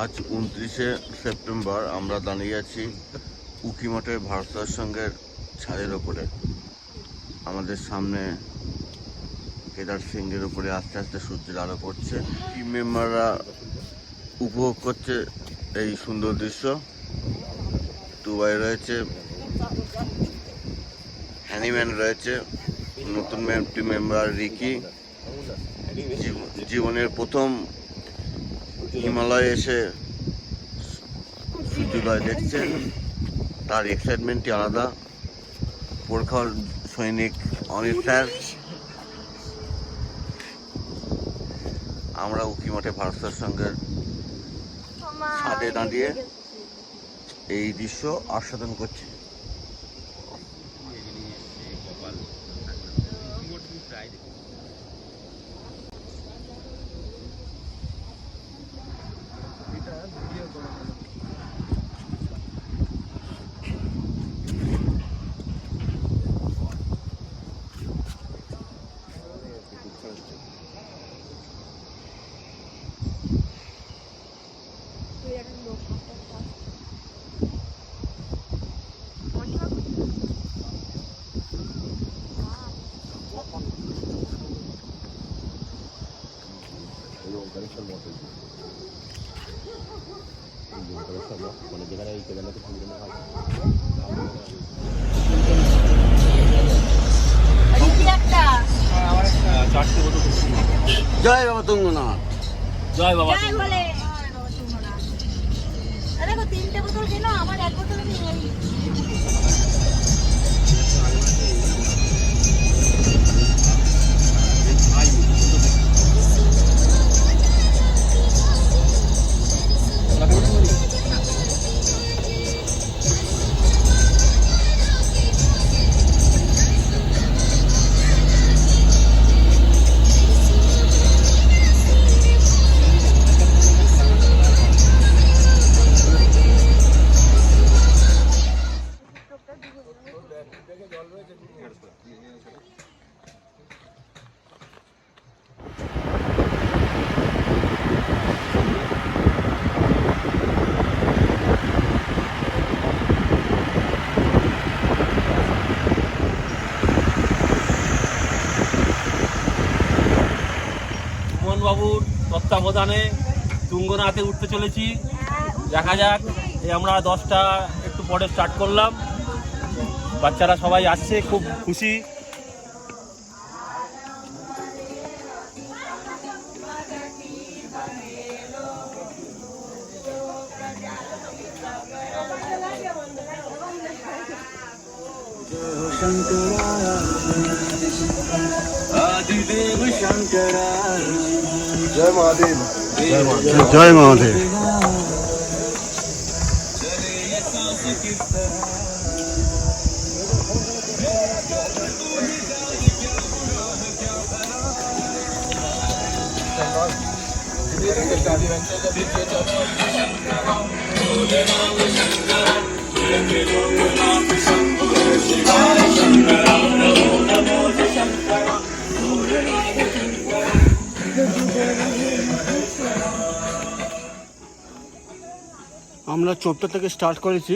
আজ 29শে সেপ্টেম্বর আমরা দাঁড়িয়ে আছি উকিমঠের ভারতের সঙ্গের ছাদের ওপরে। আমাদের সামনে কেদার সিংহের উপরে আস্তে আস্তে সূর্যের আলো পড়ছে। টিম মেম্বাররা উপভোগ করছে এই সুন্দর দৃশ্য। দুবাই রয়েছে, হ্যানিম্যান রয়েছে, নতুন টিম মেম্বার রিকি জীবনের প্রথম হিমালয়ে এসে সূর্যোদয় দেখছে, তার এক্সাইটমেন্টই আলাদা। প্রখর সৈনিক অনিল স্যার, আমরা উকিমঠে ভারতের সঙ্গে ছাদে দাঁড়িয়ে এই দৃশ্য আস্বাদন করছি। জয় বাবা তুঙ্গনাথ, জয় বাবা। তিনটে বোতল কেন, আমার এক বোতল বাবুর তত্ত্বাবধানে তুঙ্গনাথে উঠতে চলেছি। দেখা যাক, এই আমরা 10টা একটু পরে স্টার্ট করলাম। বাচ্চারা সবাই আসছে, খুব খুশি। জয় মহাদেব, জয় মহাদেব। আমরা চোপটা থেকে স্টার্ট করেছি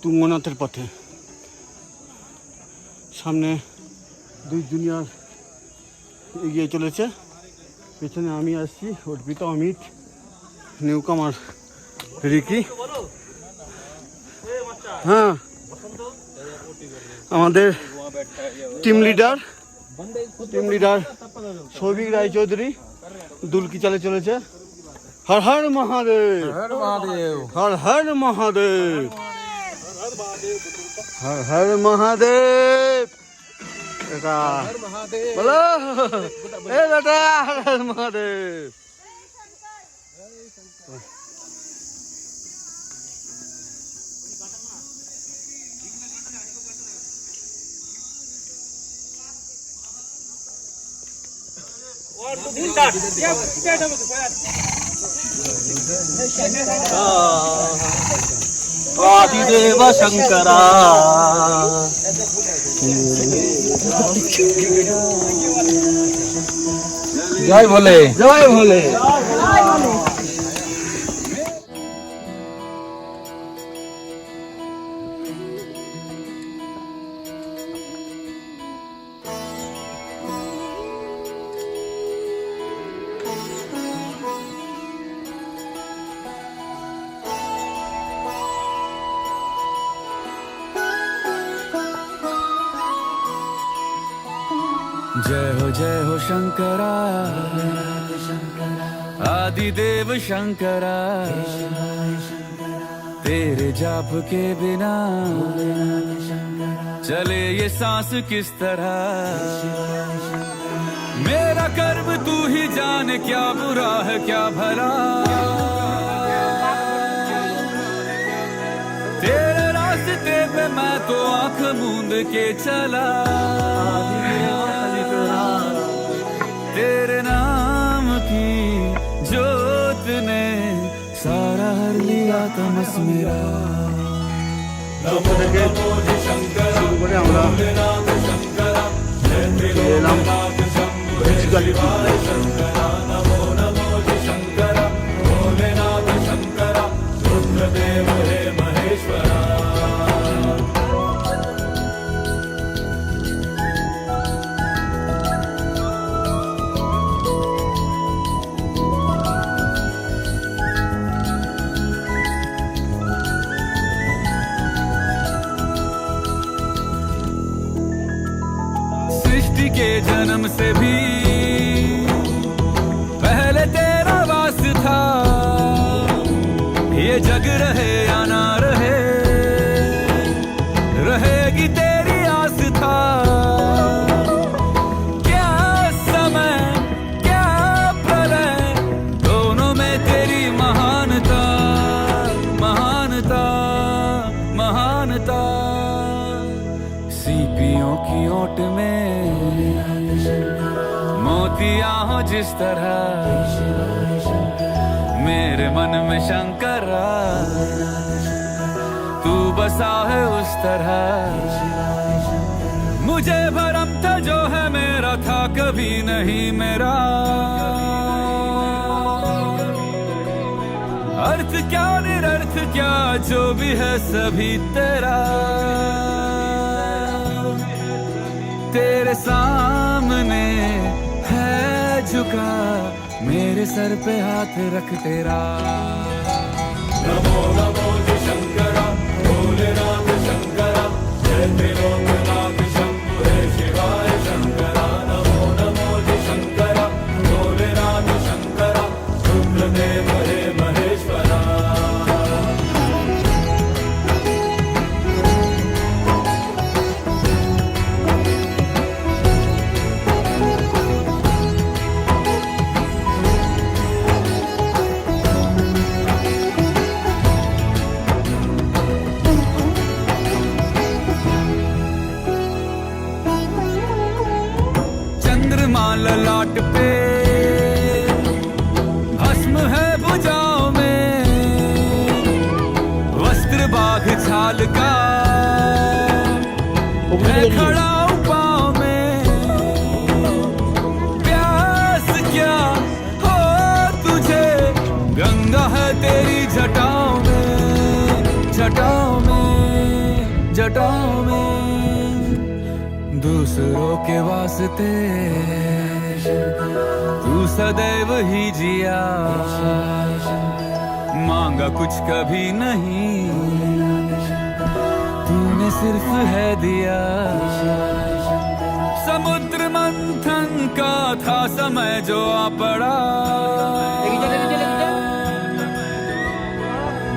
তুঙ্গনাথের পথে। সামনে দুই জুনিয়র এগিয়ে চলেছে, পেছনে আমি আসছি, অর্পিতা, অমিত, নিউকামার রিকি। হ্যাঁ, আমাদের টিম লিডার সৌভিক রায়চৌধুরী দুলকি চালে চলেছে। হর হর মহাদেব, হর মহাদেব, হর হর মহাদেব, হর হর মহাদেব। বলো এ বেটা, হর হর মহাদেব। आदिदेव शंकरा जय भोले, जय भोले। जय हो शंकरा आदिदेव शंकरा तेरे जाप के बिना चले ये सांस किस तरह मेरा कर्म तू ही जाने क्या बुरा है क्या भला तेरे रास्ते पे मैं तो आंख मूंद के चला तेरे नाम की जोत ने सारा हर लिया तमस मेरा শুরু করে আমরা এলাম सृष्टि के जन्म से भी पहले तेरा वास था ये जग रहे या ना रहे रहेगी तेरी आस था क्या समय क्या प्रलय दोनों में तेरी महानता महानता महानता सीपियों की ओट में मोतियां हो जिस तरह मेरे मन में शंकरा तू बसा है उस तरह मुझे भरम था जो है मेरा था कभी नहीं मेरा अर्थ क्या निरर्थ क्या जो भी है सभी तेरा तेरे सामने है झुका मेरे सर पे हाथ रख तेरा नमो नमो जी शंकरा भोलेनाथ शंकरा जय त्रिलोकनाथ शंभु हे शिवाय शंकरा नमो नमो जी शंकरा भोलेनाथ शंकरा रुद्रदेव हे महेश्वरा चंद्रमा ललाट पे भस्म है भुजाओं में वस्त्र बाघ छाल का है खड़ा पाँव में प्यास क्या हो तुझे गंगा है तेरी जटाओं में जटाओं में जटाओं में दूसरों के वास्ते तू सदैव ही जिया मांगा कुछ कभी नहीं तूने सिर्फ है दिया समुद्र मंथन का था समय जो आ पड़ा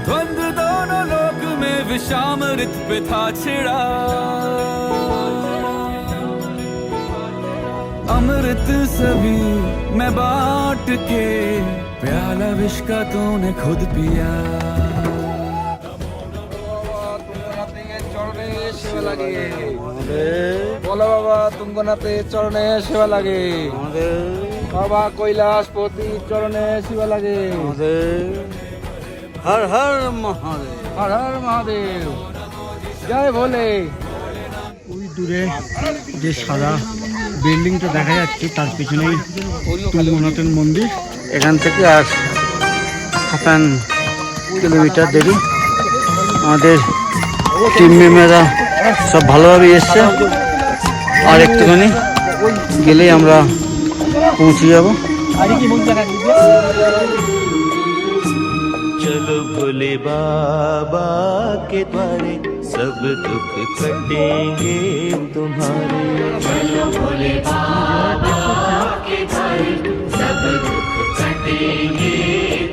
द्वंद्व दोनों लोक में विषामृत पे था छिड़ा अमृत सभी मैं बांट के प्याला विष का तूने खुद पिया বলো বাবা তুঙ্গনাথের চরণে সেবা লাগে বাবা কৈলাসপতি চরণে সেবা লাগে হর হর মহাদেব হর হর মহাদেব জয় ভোলে ওই দূরে যে সাদা বিল্ডিংটা দেখা যাচ্ছে তার পিছনেই তুঙ্গনাথের মন্দির। এখান থেকে আর 57 কিলোমিটার দেরি। আমাদের টিম মেম্বাররা সব ভালোভাবে এসছে, আর একটুখানি গেলেই আমরা পৌঁছে যাব। चलो भोले बाबा के द्वारे सब दुख कटेंगे तुम्हारे। चलो भोले बाबा के द्वारे सब दुख कटेंगे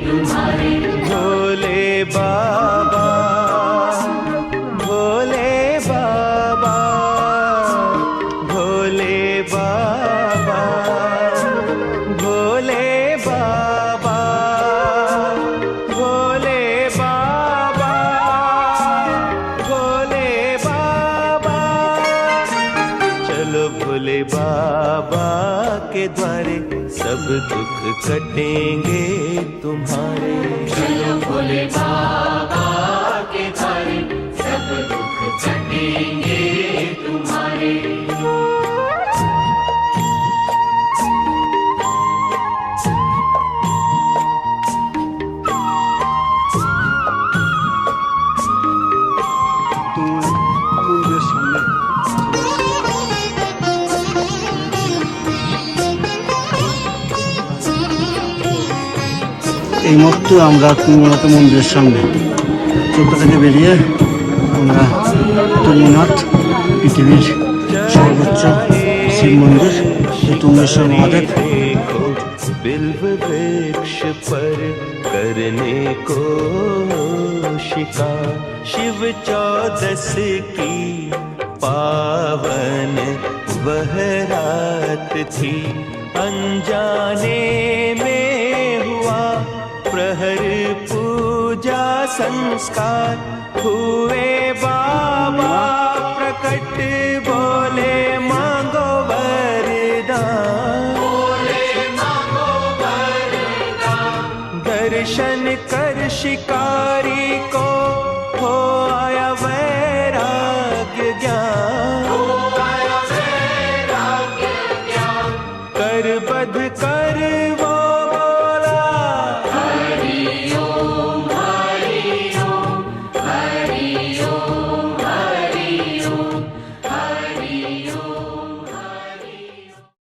तुम्हारे। भोले बाबा, भोले बाबा, भोले बाबा, भोले बाबा, भोले बाबा, भोले बाबा। चलो भोले बाबा के द्वारे सब दुख कटेंगे तुम्हारे। चलो भोले बाबा के द्वारे सब दुख कटेंगे तुम्हारे। মন্দিরের সামনে এই মুহূর্তে আমরা তুঙ্গনাথ মন্দিরের সামনে চৌকা থেকে বেরিয়ে আমরা তুঙ্গনাথ পৃথিবীর সর্বোচ্চ শিব মন্দির এই তুঙ্গেশ্বর মহাদেব। बिल्व वृक्ष पर करने को शिकार शिव चौदस की पावन वह रात थी। अनजाने में हुआ प्रहर पूजा संस्कार हुए बाबा प्रकट बोले मांगो वरदान। दर्शन कर शिकारी को